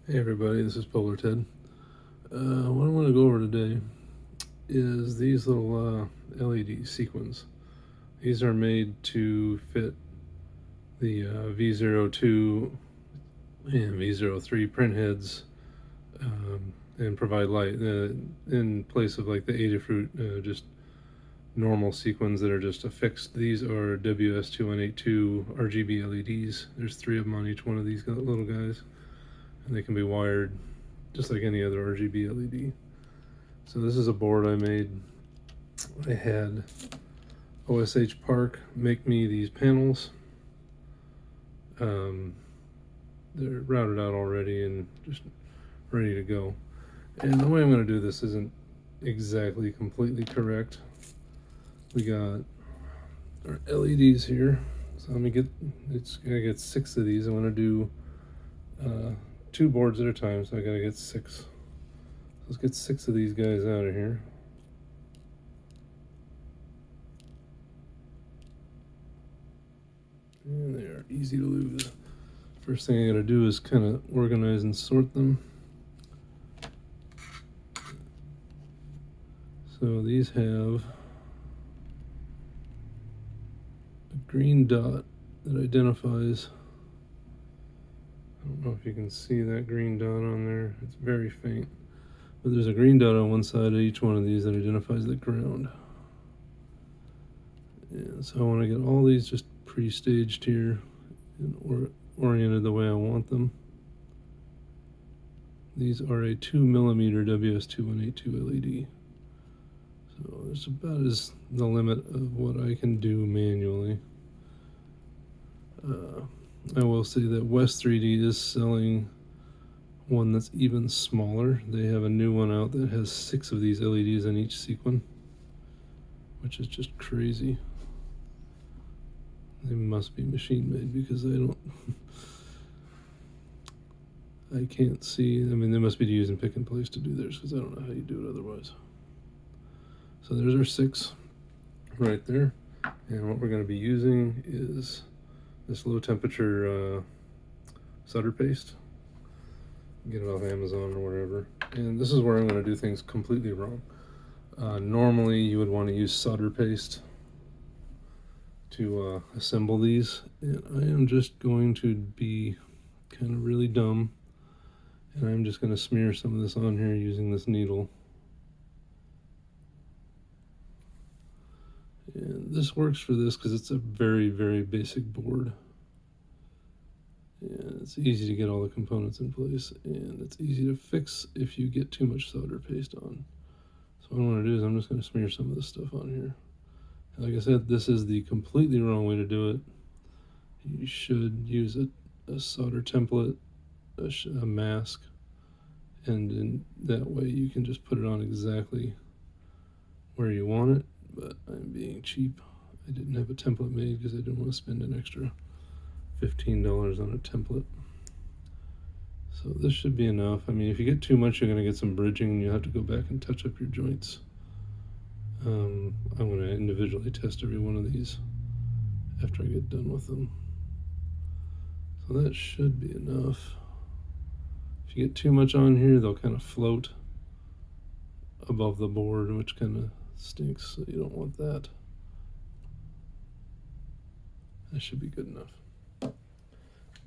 Hey everybody, this is Polar Ted. What I want to go over today is these little LED sequins. These are made to fit the V02 and V03 print heads and provide light in place of like the Adafruit just normal sequins that are just affixed. These are WS2182 RGB LEDs. There's 3 of them on each one of these little guys, and they can be wired just like any other RGB LED. So this is a board I made. I had OSH Park make me these panels. They're routed out already and just ready to go. And the way I'm going to do this isn't exactly completely correct. We got our LEDs here. So let me get, I get 6 of these. I want to do 2 boards at a time, so I got to get 6. Let's get 6 of these guys out of here. And they are easy to lose. First thing I gotta do is kind of organize and sort them. So these have a green dot that identifies, I don't know if you can see that green dot on there, it's very faint, but there's a green dot on one side of each one of these that identifies the ground. And so I want to get all these just pre-staged here and oriented the way I want them. These are a 2mm WS2182 LED. So it's about as the limit of what I can do manually. I will say that West 3D is selling one that's even smaller. They have a new one out that has 6 of these LEDs in each sequin, which is just crazy. They must be machine made because I can't see. I mean, they must be using pick and place to do theirs because I don't know how you do it otherwise. So there's our 6 right there. And what we're going to be using is this low temperature solder paste. Get it off Amazon or wherever. And this is where I'm going to do things completely wrong. Normally you would want to use solder paste to assemble these, and I am just going to be kind of really dumb, and I'm just going to smear some of this on here using this needle. And this works for this because it's a very, very basic board. And it's easy to get all the components in place, and it's easy to fix if you get too much solder paste on. So what I want to do is I'm just going to smear some of this stuff on here. And like I said, this is the completely wrong way to do it. You should use a solder template, a mask, and in that way you can just put it on exactly where you want it. But I'm being cheap. I didn't have a template made because I didn't want to spend an extra $15 on a template. So this should be enough. I mean, if you get too much, you're going to get some bridging and you'll have to go back and touch up your joints. I'm going to individually test every one of these after I get done with them. So that should be enough. If you get too much on here, they'll kind of float above the board, which kind of stinks, so you don't want that. That should be good enough.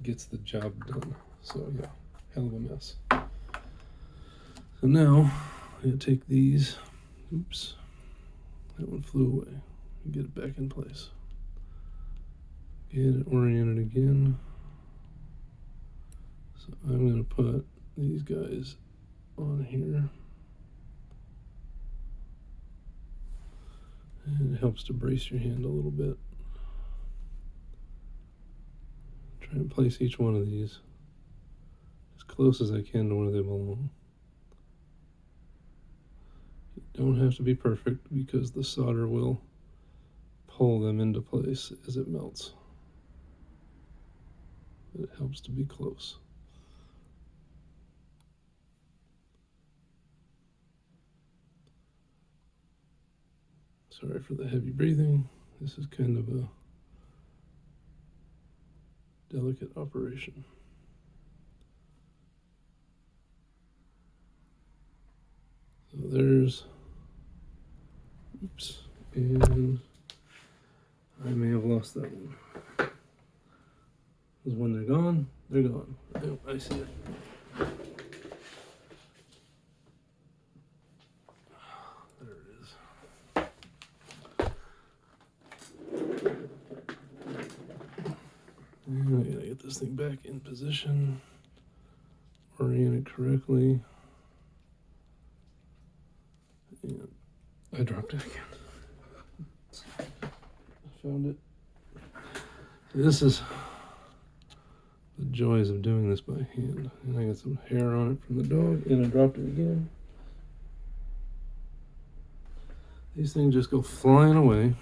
Gets the job done. So yeah, hell of a mess. So now I'm going to take these. Oops, that one flew away. Get it back in place. Get it oriented again. So I'm going to put these guys on here. And it helps to brace your hand a little bit. Try and place each one of these as close as I can to where they belong. You don't have to be perfect because the solder will pull them into place as it melts. But it helps to be close. Sorry for the heavy breathing. This is kind of a delicate operation. wires. Oops, and I may have lost that one. Because when they're gone, they're gone. Oh, I see it. There it is. And I gotta get this thing back in position, orient it correctly. And I dropped it again. I found it. This is the joys of doing this by hand. And I got some hair on it from the dog, and I dropped it again. These things just go flying away.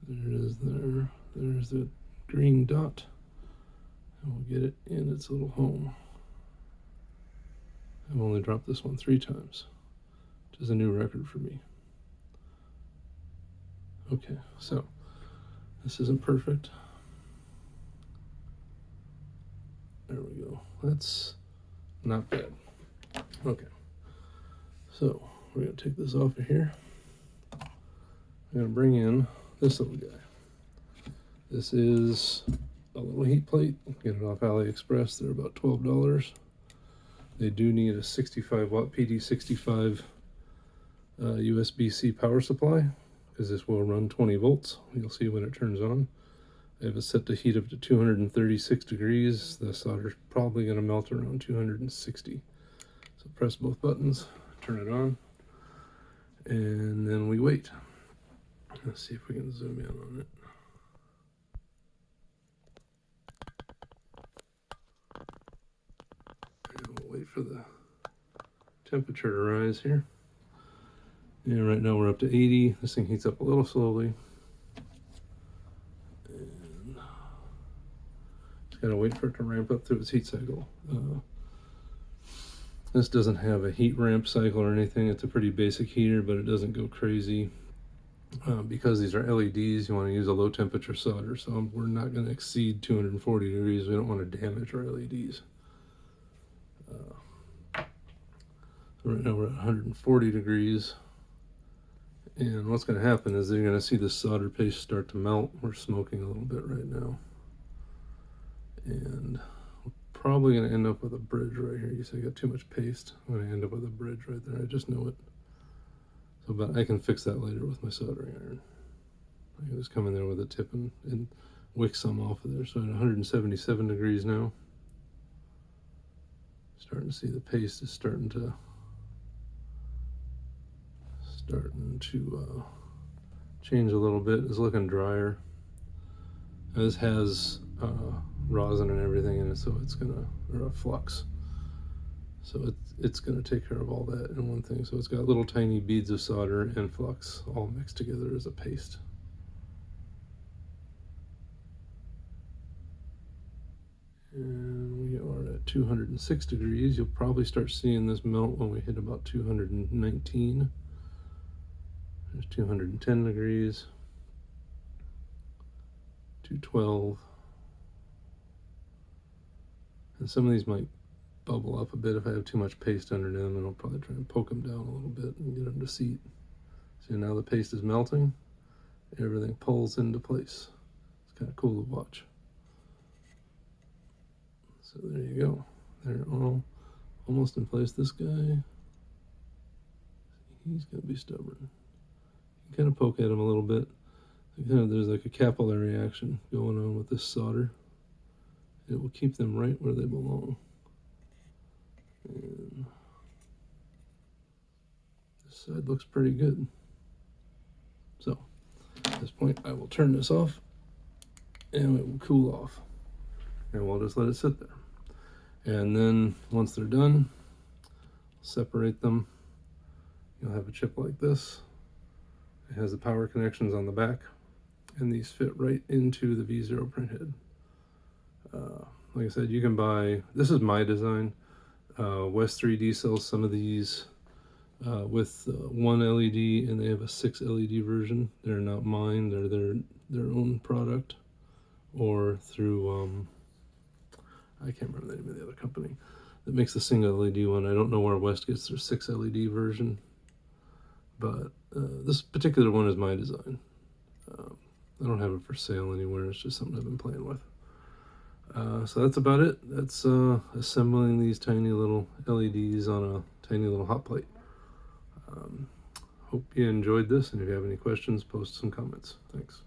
There it is there. There's the green dot. And we'll get it in its little home. I've only dropped this one 3 times, which is a new record for me. Okay, so this isn't perfect. There we go. That's not bad. Okay, so we're going to take this off of here. I'm going to bring in this little guy. This is a little heat plate. Get it off AliExpress. They're about $12. They do need a 65 watt PD65 USB C power supply, because this will run 20 volts. You'll see when it turns on. I have it set to heat up to 236 degrees. The solder's probably going to melt around 260. So press both buttons, turn it on, and then we wait. Let's see if we can zoom in on it. And we'll wait for the temperature to rise here. And right now we're up to 80. This thing heats up a little slowly. And just gotta wait for it to ramp up through its heat cycle. This doesn't have a heat ramp cycle or anything. It's a pretty basic heater, but it doesn't go crazy. Because these are LEDs, you want to use a low temperature solder. So we're not going to exceed 240 degrees. We don't want to damage our LEDs. Right now we're at 140 degrees. And what's going to happen is you're going to see the solder paste start to melt. We're smoking a little bit right now. And we're probably going to end up with a bridge right here. You see I got too much paste. I'm going to end up with a bridge right there. I just know it. So, but I can fix that later with my soldering iron. I can just come in there with a tip and wick some off of there. So at 177 degrees now. Starting to see the paste is starting to change a little bit. It's looking drier. This has rosin and everything in it, so it's gonna, or a flux. So it's gonna take care of all that in one thing. So it's got little tiny beads of solder and flux all mixed together as a paste. And we are at 206 degrees. You'll probably start seeing this melt when we hit about 219. There's 210 degrees, 212. And some of these might bubble up a bit if I have too much paste under them, and I'll probably try and poke them down a little bit and get them to seat. See, now the paste is melting. Everything pulls into place. It's kind of cool to watch. So there you go. They're all almost in place. This guy, he's going to be stubborn. You kind of poke at him a little bit. There's like a capillary action going on with this solder. It will keep them right where they belong. And this side looks pretty good. So at this point I will turn this off and it will cool off. And we'll just let it sit there. And then once they're done, separate them. You'll have a chip like this. It has the power connections on the back, and these fit right into the V0 printhead. Like I said, you can buy, this is my design. West 3D sells some of these with one LED, and they have a 6 LED version. They're not mine, they're their own product, or through I can't remember the name of the other company that makes the single LED one. I don't know where West gets their 6 LED version, but this particular one is my design. I don't have it for sale anywhere. It's just something I've been playing with. So that's about it. That's assembling these tiny little LEDs on a tiny little hot plate. Hope you enjoyed this, and if you have any questions, post some comments. Thanks.